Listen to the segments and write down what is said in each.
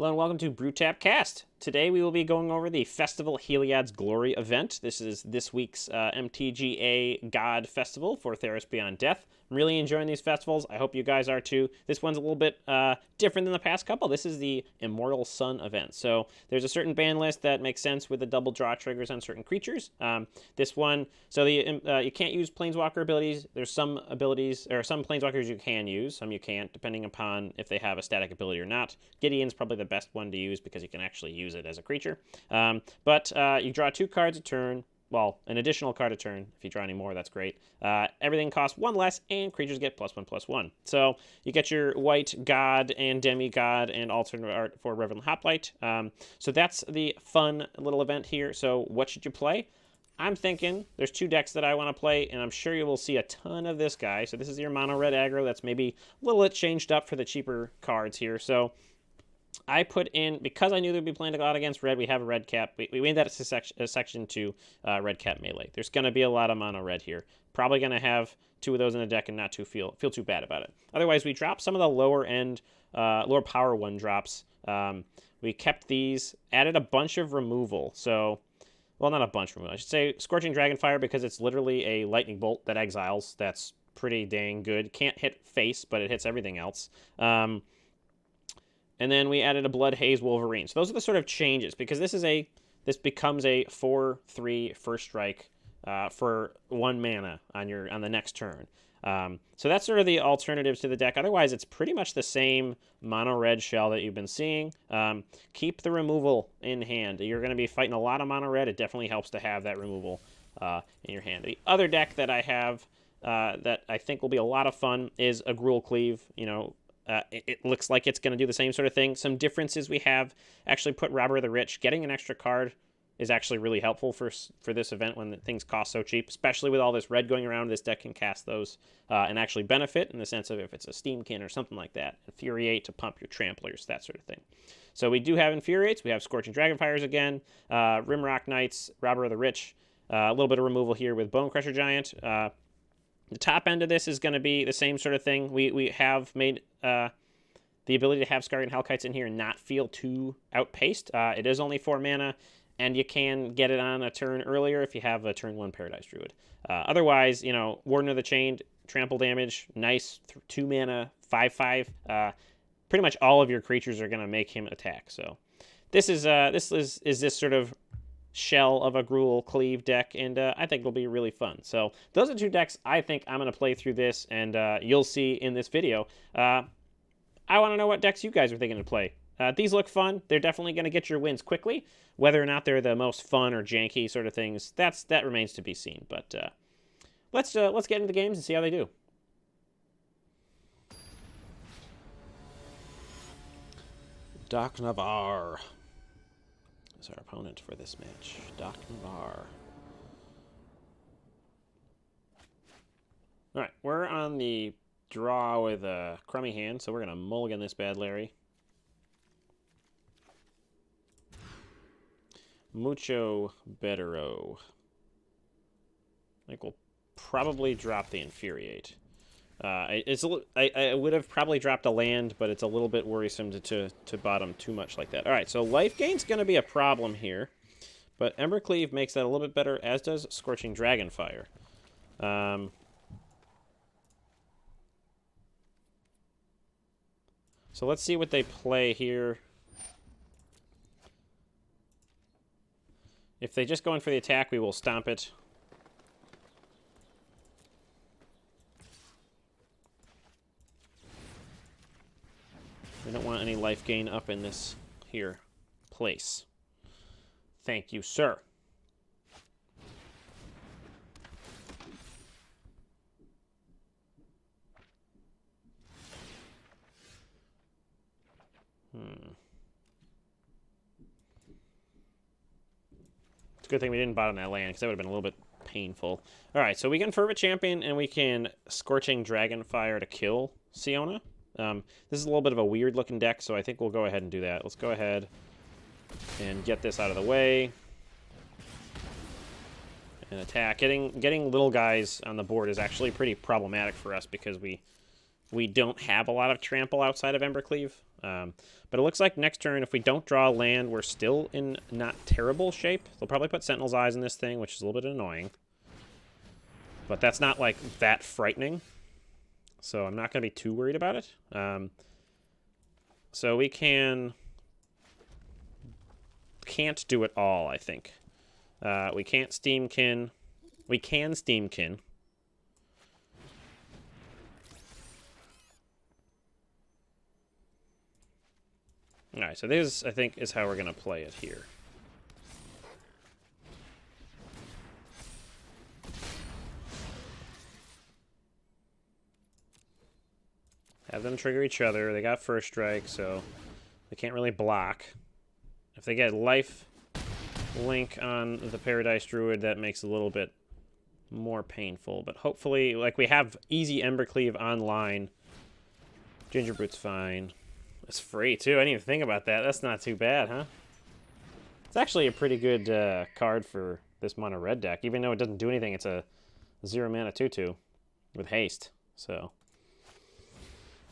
Hello and welcome to Brewtap Cast. Today we will be going over the Festival Heliod's Glory event. This is this week's MTGA God Festival for Theros Beyond Death. I'm really enjoying these festivals. I hope you guys are too. This one's a little bit different than the past couple. This is the Immortal Sun event. So there's a certain ban list that makes sense with the double draw triggers on certain creatures. This one, so you can't use Planeswalker abilities. There's some abilities, or some Planeswalkers you can use, some you can't, depending upon if they have a static ability or not. Gideon's probably the best one to use because you can actually use it as a creature. But you draw 2 cards a turn. Well, an additional card a turn. If you draw any more, that's great. Everything costs 1 less, and creatures get +1/+1. So you get your white god and demigod and alternate art for Reverend Hoplite. So that's the fun little event here. So what should you play? I'm thinking there's 2 decks that I want to play, and I'm sure you will see a ton of this guy. So this is your mono-red aggro that's maybe a little bit changed up for the cheaper cards here. So I put in, because I knew they'd be playing a lot against red, we have a red cap. We made that a section to red cap melee. There's going to be a lot of mono red here. Probably going to have 2 of those in the deck and not feel too bad about it. Otherwise, we dropped some of the lower end, lower power 1 drops. We kept these, added a bunch of removal. So, well, not a bunch of removal. I should say Scorching Dragonfire, because it's literally a lightning bolt that exiles. That's pretty dang good. Can't hit face, but it hits everything else. And then we added a Blood Haze Wolverine. So those are the sort of changes, because this becomes a 4/3 first strike for 1 mana on the next turn. So that's sort of the alternatives to the deck. Otherwise, it's pretty much the same mono red shell that you've been seeing. Keep the removal in hand. You're going to be fighting a lot of mono red. It definitely helps to have that removal in your hand. The other deck that I have that I think will be a lot of fun is a Gruul Cleave. It looks like it's going to do the same sort of thing. Some differences we have actually put Robber of the Rich. Getting an extra card is actually really helpful for this event when things cost so cheap, especially with all this red going around. This deck can cast those and actually benefit in the sense of if it's a Steamkin or something like that. Infuriate to pump your Tramplers, that sort of thing. So we do have Infuriates. We have Scorching Dragonfires again, Rimrock Knights, Robber of the Rich. A little bit of removal here with Bone Crusher Giant. The top end of this is going to be the same sort of thing. We have made the ability to have Scargan Hellkites in here and not feel too outpaced. It is only 4 mana, and you can get it on a turn earlier if you have a turn 1 Paradise Druid. Otherwise, Warden of the Chained, trample damage, nice 2 mana, 5/5. Pretty much all of your creatures are going to make him attack. So this is this sort of shell of a Gruul Cleave deck, and I think it'll be really fun. So those are 2 decks I think I'm going to play through this, and you'll see in this video. I want to know what decks you guys are thinking to play. These look fun. They're definitely going to get your wins quickly. Whether or not they're the most fun or janky sort of things, that remains to be seen. But let's get into the games and see how they do. Doc Navarre is our opponent for this match. Doc Navarre. All right, we're on the draw with a crummy hand, so we're going to mulligan this bad Larry. Mucho bettero. I think we'll probably drop the Infuriate. I would have probably dropped a land, but it's a little bit worrisome to bottom too much like that. All right, so life gain's going to be a problem here, but Embercleave makes that a little bit better, as does Scorching Dragonfire. So let's see what they play here. If they just go in for the attack, we will stomp it. We don't want any life gain up in this here place. Thank you, sir. It's a good thing we didn't bottom that land, because that would have been a little bit painful. All right, so we can Fervent Champion, and we can Scorching Dragonfire to kill Siona. This is a little bit of a weird-looking deck, so I think we'll go ahead and do that. Let's go ahead and get this out of the way. And attack. Getting little guys on the board is actually pretty problematic for us, because we don't have a lot of trample outside of Embercleave. But it looks like next turn, if we don't draw land, we're still in not terrible shape. They'll probably put Sentinel's Eyes in this thing, which is a little bit annoying. But that's not, like, that frightening. So I'm not going to be too worried about it. So we can't do it all, I think. We can't Steamkin. We can Steamkin. Alright, so this, I think, is how we're going to play it here. Have them trigger each other. They got first strike, so they can't really block. If they get life link on the Paradise Druid, that makes it a little bit more painful. But hopefully, like, we have easy Embercleave online. Gingerbroot's fine. It's free, too. I didn't even think about that. That's not too bad, huh? It's actually a pretty good card for this Mono-Red deck. Even though it doesn't do anything, it's a 0-mana 2/2 with haste. So,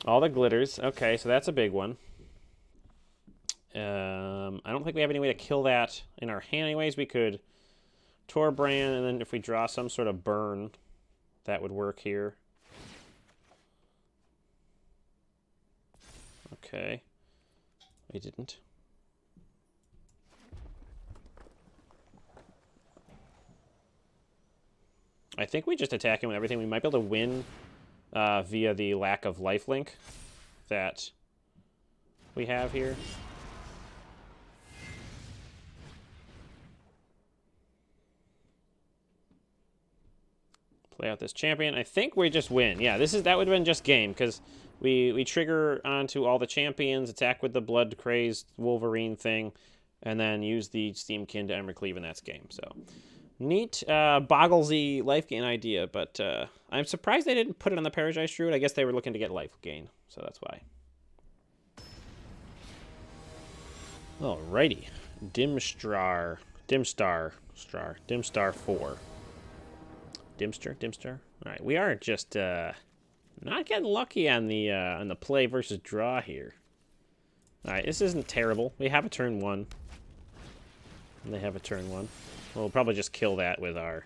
all the glitters. Okay, so that's a big one. I don't think we have any way to kill that in our hand anyways. We could Torbrand, and then if we draw some sort of burn, that would work here. Okay. We didn't. I think we just attack him with everything. We might be able to win via the lack of lifelink that we have here. Play out this champion. I think we just win. Yeah, that would have been just game, because we trigger onto all the champions, attack with the blood crazed Wolverine thing, and then use the Steamkin to Embercleave, and that's game. So neat, bogglesy life gain idea, but I'm surprised they didn't put it on the Paradise Druid. I guess they were looking to get life gain, so that's why. Alrighty, Dimstar 4. Dimster. All right, we are just not getting lucky on the play versus draw here. All right, this isn't terrible. We have a turn 1. And they have a turn 1. We'll probably just kill that with our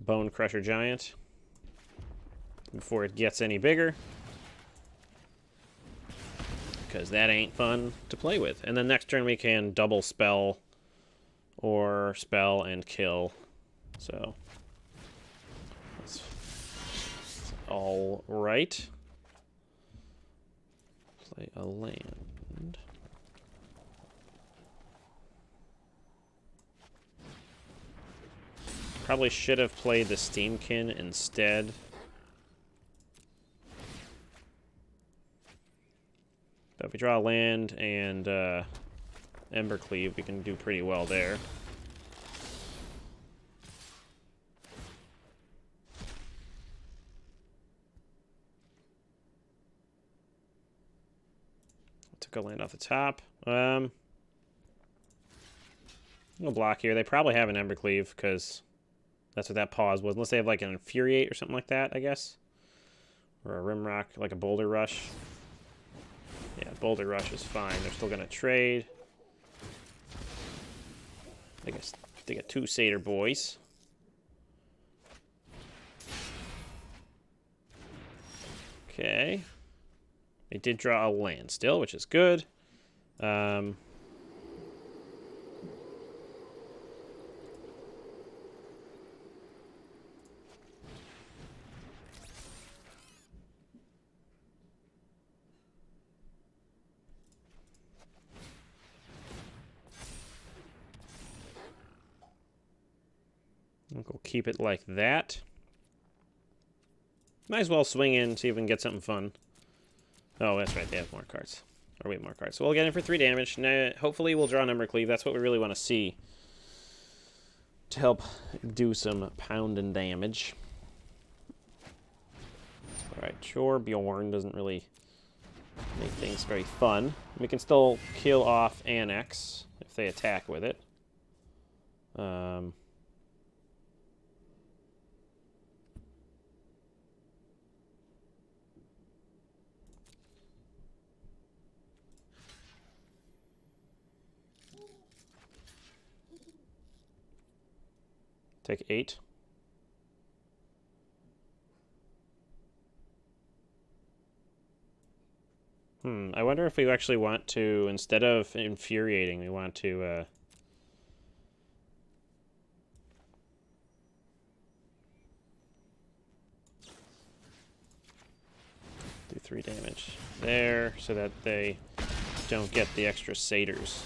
Bone Crusher Giant before it gets any bigger, because that ain't fun to play with. And then next turn we can double spell or spell and kill. So that's all right. Play a land. Probably should have played the Steamkin instead. But if we draw land and Embercleave, we can do pretty well there. Took a land off the top. No block here. They probably have an Embercleave, because that's what that pause was. Unless they have like an Infuriate or something like that, I guess. Or a Rimrock, like a Boulder Rush. Yeah, Boulder Rush is fine. They're still going to trade. I guess they got 2 Satyr Boys. Okay. They did draw a land still, which is good. We'll keep it like that. Might as well swing in, see if we can get something fun. Oh, that's right, they have more cards. Or we have more cards. So we'll get in for 3 damage. Now, hopefully we'll draw an Embercleave. That's what we really want to see, to help do some pounding damage. Alright, sure, Bjorn doesn't really make things very fun. We can still kill off Annex if they attack with it. Take 8. I wonder if we actually want to, instead of infuriating, we want to do 3 damage there so that they don't get the extra satyrs.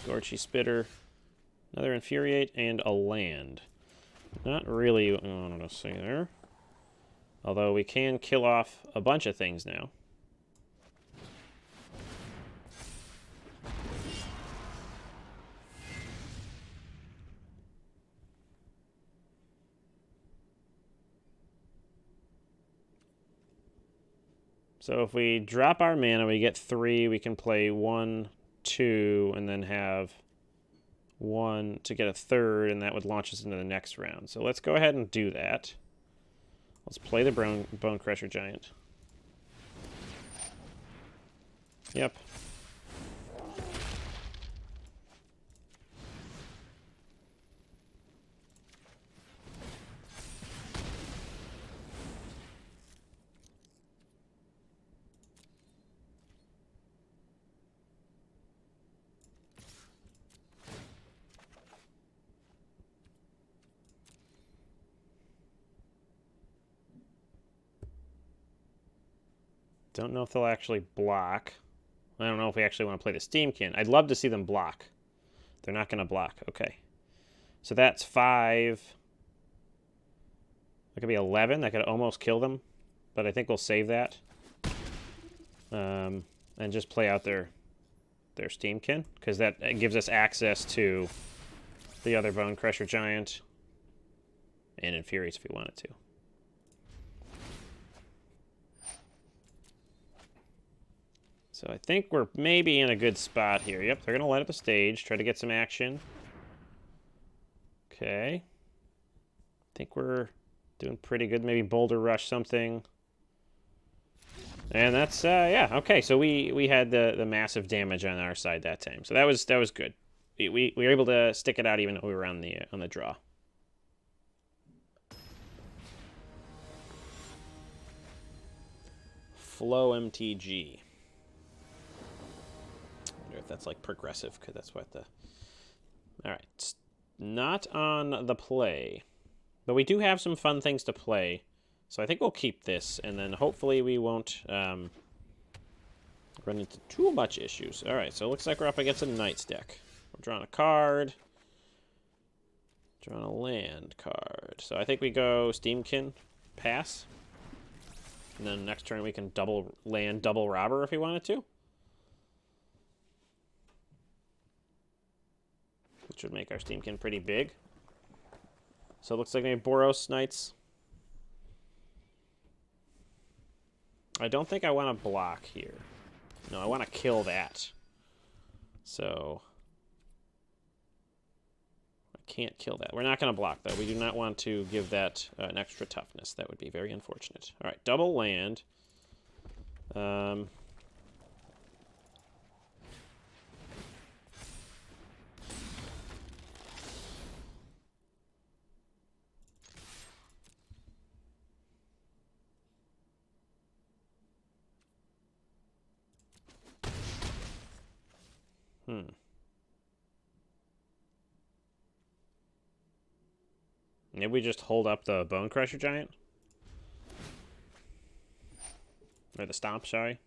Scorchy Spitter, another Infuriate, and a land. Not really what I want to see there. Although we can kill off a bunch of things now. So if we drop our mana, we get 3. We can play 1, 2, and then have 1 to get a 3rd, and that would launch us into the next round. So let's go ahead and do that. Let's play the Bone Crusher Giant. Yep. Don't know if they'll actually block. I don't know if we actually want to play the Steamkin. I'd love to see them block. They're not going to block. Okay. So that's 5. That could be 11. That could almost kill them. But I think we'll save that. And just play out their Steamkin. Because that gives us access to the other Bone Crusher Giant. And Infuriates if we wanted to. So I think we're maybe in a good spot here. Yep, they're going to light up the stage, try to get some action. Okay. I think we're doing pretty good. Maybe Boulder Rush something. And that's, yeah, okay. So we had the massive damage on our side that time. So that was good. We were able to stick it out even though we were on the draw. Flow MTG. If that's like progressive, because that's what the... Alright, it's not on the play. But we do have some fun things to play. So I think we'll keep this, and then hopefully we won't run into too much issues. Alright, so it looks like we're up against a Knights deck. We're drawing a card. Drawing a land card. So I think we go Steamkin, pass. And then next turn we can double land, double robber if we wanted to. Which would make our Steamkin pretty big. So it looks like maybe Boros Knights. I don't think I want to block here. No, I want to kill that. So I can't kill that. We're not going to block, though. We do not want to give that an extra toughness. That would be very unfortunate. All right, double land. Maybe we just hold up the Bone Crusher Giant? Or the Stomp, sorry.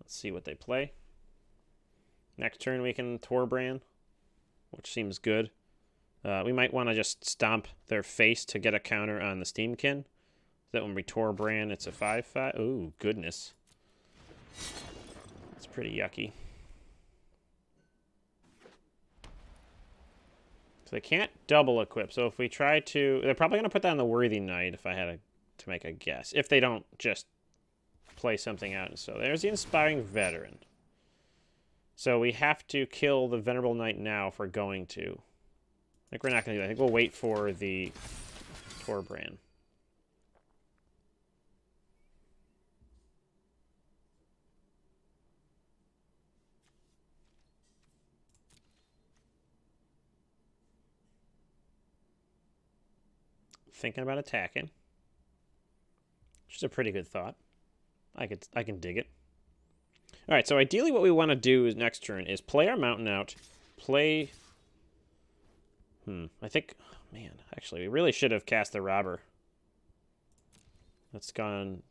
Let's see what they play. Next turn we can Torbrand, which seems good. We might want to just stomp their face to get a counter on the Steamkin. That when we Torbrand, it's a 5/5. Ooh, goodness. That's pretty yucky. So they can't double equip. So if we try to... They're probably going to put that on the Worthy Knight if I had to make a guess. If they don't just play something out. So there's the Inspiring Veteran. So we have to kill the Venerable Knight now if we're going to. I think we're not going to do that. I think we'll wait for the Torbrand. thinking about attacking. Which is a pretty good thought. I can dig it. All right, so ideally what we want to do next turn is play our mountain out, play... I think... Man, actually, we really should have cast the robber. That's gone,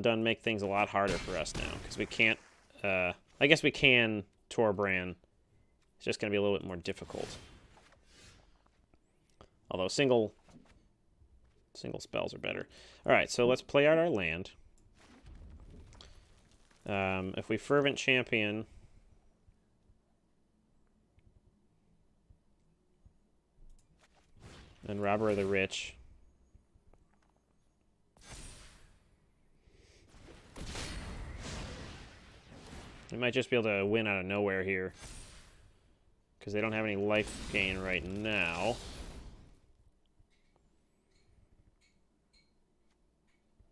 done make things a lot harder for us now, because we can't... I guess we can Torbran. It's just going to be a little bit more difficult. Although single spells are better. All right, so let's play out our land. If we Fervent Champion... and Robber of the Rich... we might just be able to win out of nowhere here. Because they don't have any life gain right now.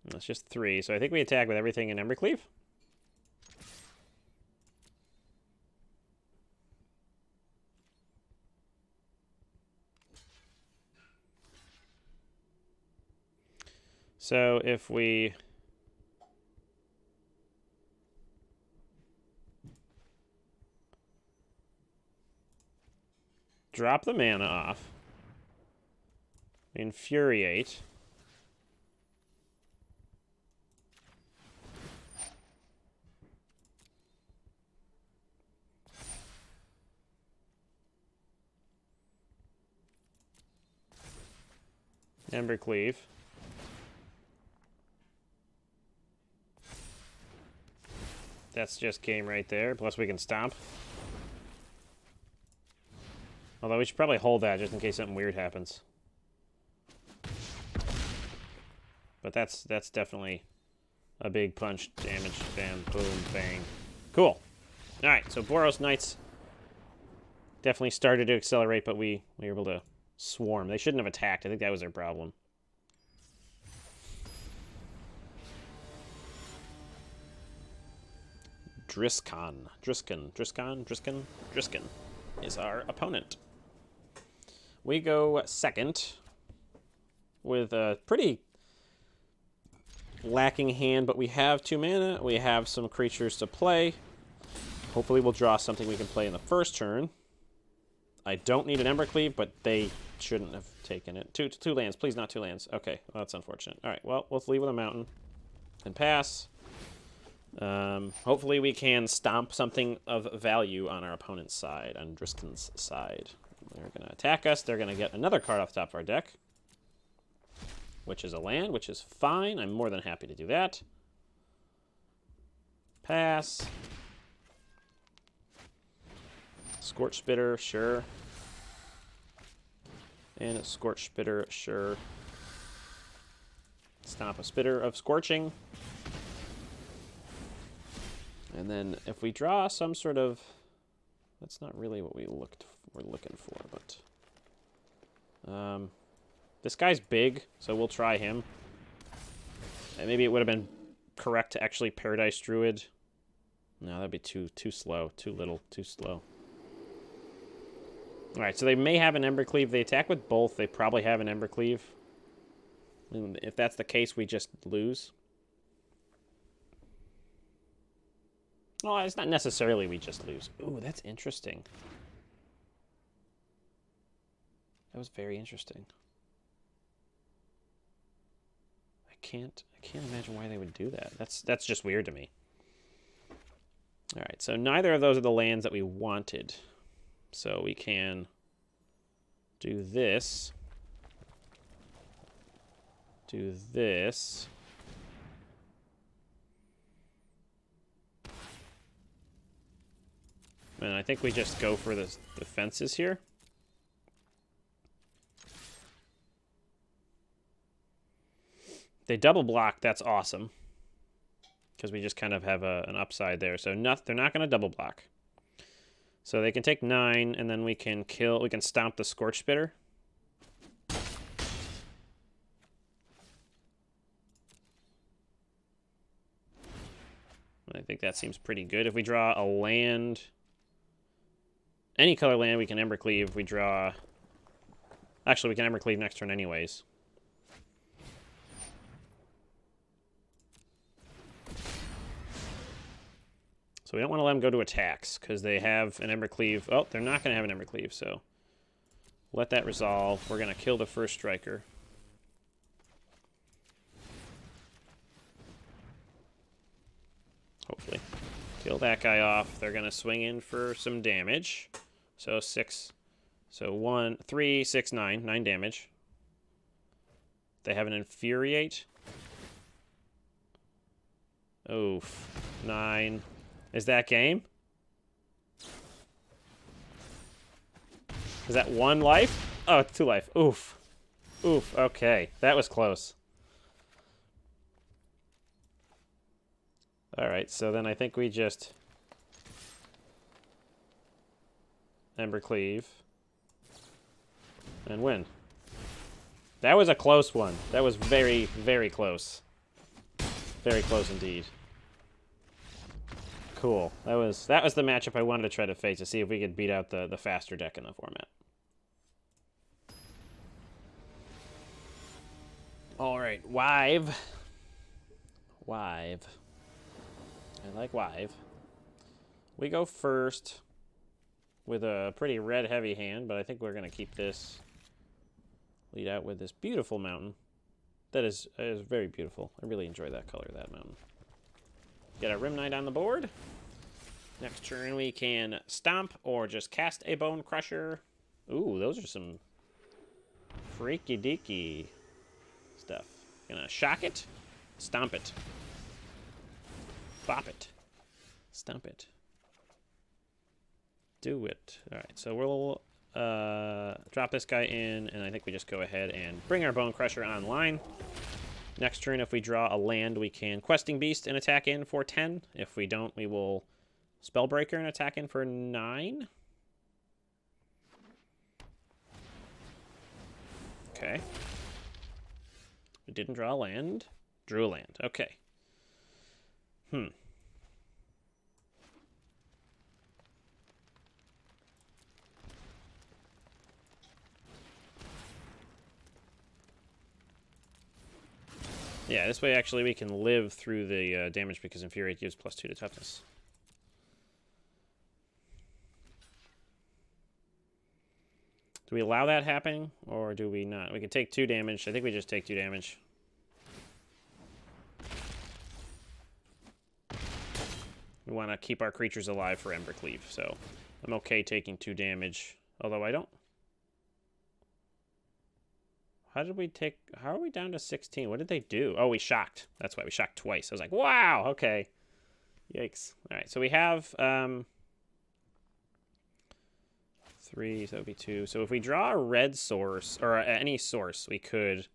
That's just 3, so I think we attack with everything in Embercleave. So if we... drop the mana off, Infuriate, Embercleave, that's just game right there, plus we can stomp. Although we should probably hold that just in case something weird happens. But that's definitely a big punch, damage, bam, boom, bang. Cool. Alright, so Boros Knights definitely started to accelerate, but we were able to swarm. They shouldn't have attacked. I think that was their problem. Driskin is our opponent. We go second with a pretty lacking hand, but we have 2 mana. We have some creatures to play. Hopefully we'll draw something we can play in the first turn. I don't need an Embercleave, but they shouldn't have taken it. Two lands, please, not 2 lands. Okay, well, that's unfortunate. All right, well, let's leave with a mountain and pass. Hopefully we can stomp something of value on our opponent's side, on Driskin's side. They're going to attack us. They're going to get another card off the top of our deck, which is a land, which is fine. I'm more than happy to do that. Pass. Scorch Spitter, sure. And a Scorch Spitter, sure. Stomp a Spitter of Scorching. And then if we draw some sort of... that's not really what we're looking for, but... this guy's big, so we'll try him. And maybe it would have been correct to actually Paradise Druid. No, that'd be too slow. Too little, too slow. Alright, so they may have an Embercleave. They attack with both. They probably have an Embercleave. And if that's the case, we just lose. Well, it's not necessarily we just lose. Ooh, that's interesting. That was very interesting. I can't imagine why they would do that. That's just weird to me. All right, so neither of those are the lands that we wanted. So we can do this. Do this. And I think we just go for the fences here. They double block, that's awesome. Because we just kind of have an upside there. So they're not going to double block. So they can take 9, and then we can stomp the Scorch Spitter. I think that seems pretty good. If we draw a land... any color land, we can Embercleave. We draw... actually, we can Embercleave next turn anyways. So we don't want to let them go to attacks because they have an Ember Cleave. Oh, they're not going to have an Ember Cleave, so let that resolve. We're going to kill the first striker. Hopefully. Kill that guy off. They're going to swing in for some damage. So 6. So 1, 3, 6, 9. 9 damage. They have an Infuriate. Oof. 9. Is that game? Is that 1 life? Oh, it's 2 life. Oof. Oof. Okay. That was close. Alright, so then I think we just Ember Cleave and win. That was a close one. That was very, very close. Very close indeed. Cool. That was the matchup I wanted to try to face to see if we could beat out the faster deck in the format. Alright, Wive. Wive. I like Wive. We go first with a pretty red-heavy hand, but I think we're going to keep this lead out with this beautiful mountain. That is very beautiful. I really enjoy that color, that mountain. Get a Rim Knight on the board. Next turn we can stomp or just cast a Bone Crusher. Ooh, those are some freaky-deaky stuff. Gonna shock it, stomp it. Bop it. Stomp it. Do it. Alright, so we'll drop this guy in, and I think we just go ahead and bring our Bone Crusher online. Next turn, if we draw a land, we can Questing Beast and attack in for 10. If we don't, we will Spellbreaker and attack in for 9. Okay. We didn't draw a land. Drew a land. Okay. Yeah, this way actually we can live through the damage because Infuriate gives +2 to toughness. Do we allow that happening, or do we not? We can take 2 damage. I think we just take 2 damage. We want to keep our creatures alive for Ember Cleave, so I'm okay taking 2 damage, although I don't. How did we take... How are we down to 16? What did they do? Oh, we shocked. That's why we shocked twice. I was like, wow, okay. Yikes. All right, so we have 3, so that would be 2. So if we draw a red source, or any source, we could...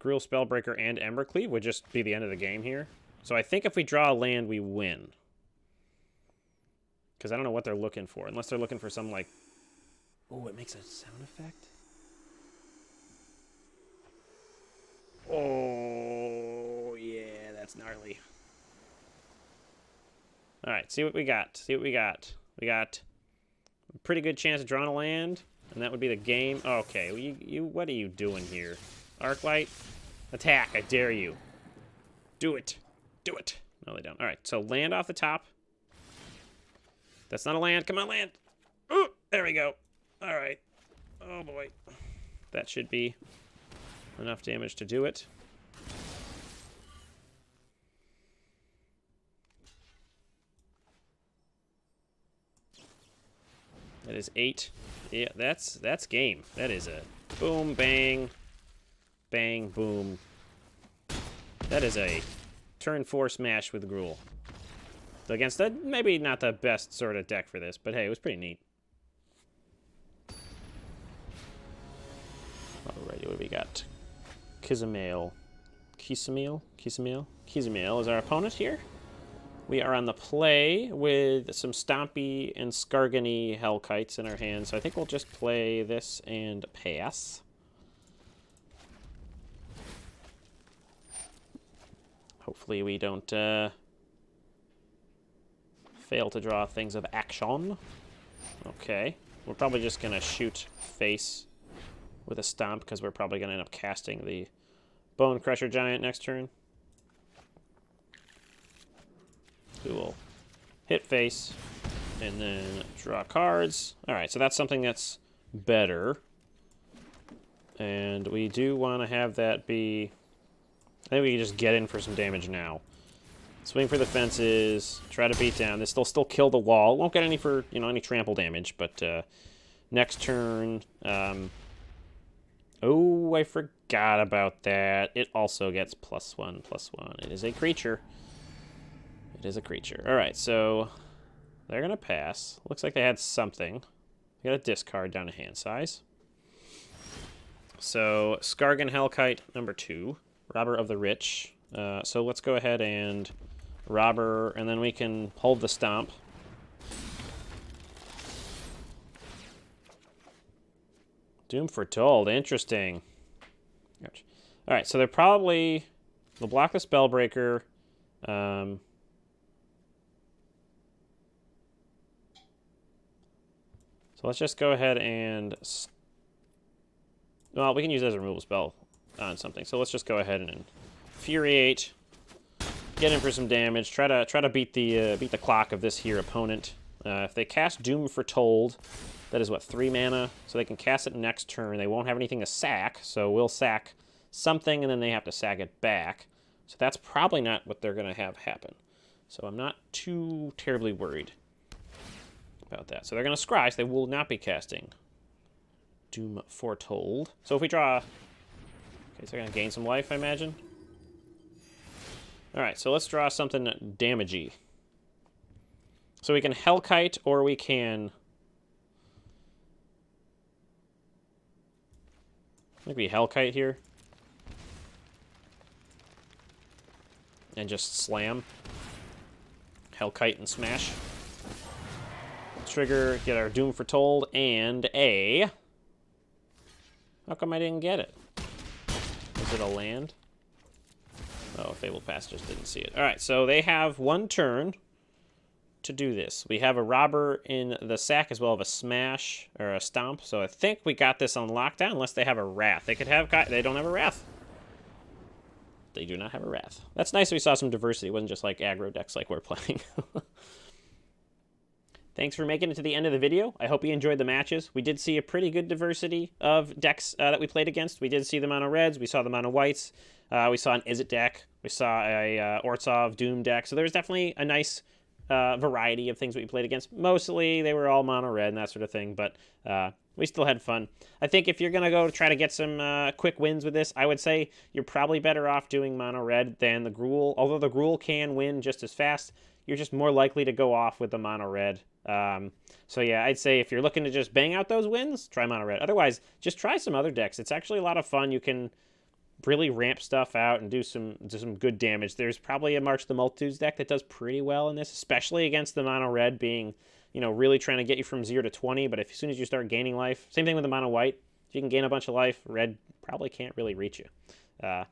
Gruul Spellbreaker and Ember Cleave would just be the end of the game here. So I think if we draw a land, we win. Because I don't know what they're looking for. Unless they're looking for some, like... Oh, it makes a sound effect? Oh, yeah, that's gnarly. All right, see what we got. See what we got. We got a pretty good chance of drawing a land, and that would be the game. Okay, well, you what are you doing here? Arclight, attack, I dare you. Do it. Do it. No, they don't. All right, so land off the top. That's not a land. Come on, land. Ooh, there we go. All right. Oh, boy. That should be enough damage to do it. That is 8. Yeah, that's game. That is a boom, bang, bang, boom. That is a turn 4 smash with Gruul. Against maybe not the best sort of deck for this, but hey, it was pretty neat. Alrighty, what do we got? Kizamail is our opponent here. We are on the play with some Stompy and Skargany Hellkites in our hands, so I think we'll just play this and pass. Hopefully we don't fail to draw things of action. Okay, we're probably just going to shoot face with a Stomp because we're probably going to end up casting the Bone Crusher Giant next turn. We will hit face and then draw cards. All right, so that's something that's better. And we do want to have that be... I think we can just get in for some damage now. Swing for the fences, try to beat down. This will still kill the wall. Won't get any for, any trample damage, but next turn... oh, I forgot about that. It also gets +1/+1. It is a creature. It is a creature. All right, so they're going to pass. Looks like they had something. They got a discard down to hand size. So Skargan Hellkite, number 2. Robber of the Rich. So let's go ahead and Robber, and then we can hold the Stomp. Doom Foretold, interesting. All right, so they're probably... They'll block the Spellbreaker. So let's just go ahead and... Well, we can use it as a removal spell on something. So let's just go ahead and Infuriate. Get in for some damage. Try to beat the clock of this here opponent. If they cast Doom Foretold, that is what, 3 mana? So they can cast it next turn. They won't have anything to sack, so we'll sack something, and then they have to sack it back. So that's probably not what they're going to have happen. So I'm not too terribly worried about that. So they're going to scry, so they will not be casting Doom Foretold. So if we draw... Okay, so they're going to gain some life, I imagine. Alright, so let's draw something damagey. So we can Hellkite, or we can... Maybe Hellkite here. And just slam. Hellkite and smash. Trigger, get our Doom Foretold, and a... How come I didn't get it? Is it a land? Oh, Fabled Passage, didn't see it. Alright, so they have 1 turn to do this. We have a Robber in the sack as well as a Smash, or a Stomp, so I think we got this on lockdown, unless they have a Wrath. They could have... They don't have a Wrath. They do not have a Wrath. That's nice we saw some diversity. It wasn't just like aggro decks like we're playing. Thanks for making it to the end of the video. I hope you enjoyed the matches. We did see a pretty good diversity of decks that we played against. We did see the Mono-Reds. We saw the Mono-Whites. We saw an Izzet deck. We saw a Orzhov Doom deck. So there was definitely a nice variety of things we played against. Mostly they were all Mono-Red and that sort of thing, but we still had fun. I think if you're going to go try to get some quick wins with this, I would say you're probably better off doing Mono-Red than the Gruul. Although the Gruul can win just as fast, you're just more likely to go off with the Mono-Red. So yeah, I'd say if you're looking to just bang out those wins, try Mono-Red. Otherwise, just try some other decks. It's actually a lot of fun. You can really ramp stuff out and do some good damage. There's probably a March the Multitudes deck that does pretty well in this, especially against the Mono-Red being, really trying to get you from 0 to 20. But as soon as you start gaining life, same thing with the Mono-White. If you can gain a bunch of life, Red probably can't really reach you. So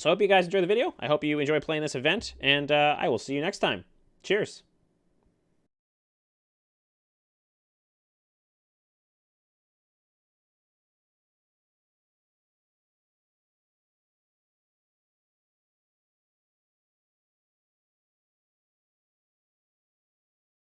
I hope you guys enjoyed the video. I hope you enjoy playing this event, and I will see you next time. Cheers.